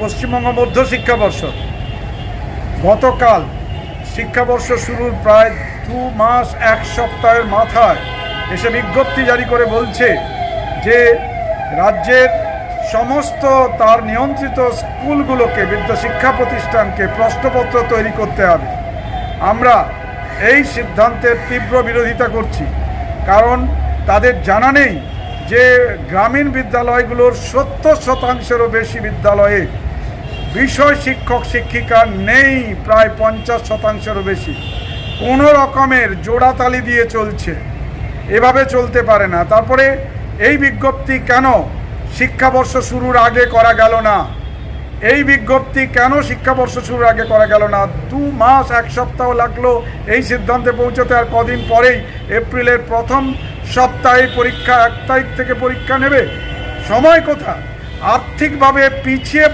পশ্চিমবঙ্গ মধ্য শিক্ষাবর্ষ গতকাল শিক্ষাবর্ষ শুরুর প্রায় 2 মাস 1 সপ্তাহের মাথায় এসে বিজ্ঞপ্তি জারি করে বলছে যে রাজ্যের সমস্ত তার নিয়ন্ত্রিত স্কুলগুলোকে শিক্ষা প্রতিষ্ঠানকে প্রশ্নপত্র তৈরি করতে হবে। আমরা এই সিদ্ধান্তের তীব্র বিরোধিতা করছি, কারণ তাদের জানা নেই যে গ্রামীণ বিদ্যালয়গুলোর 70%-এরও বেশি বিদ্যালয়ে বিষয় শিক্ষক শিক্ষিকা নেই, প্রায় 50%-এরও বেশি। কোনো রকমের জোড়াতালি দিয়ে চলছে, এভাবে চলতে পারে না। তারপরে এই বিজ্ঞপ্তি কেন শিক্ষাবর্ষ শুরুর আগে করা গেল না? এই বিজ্ঞপ্তি কেন শিক্ষাবর্ষ শুরুর আগে করা গেল না? 2 মাস 1 সপ্তাহ লাগলো এই সিদ্ধান্তে পৌঁছতে, আর কদিন পরেই এপ্রিলের প্রথম সপ্তাহে পরীক্ষা, 1 তারিখ থেকে পরীক্ষা নেবে। সময় কোথা? আর্থিকভাবে পিছিয়ে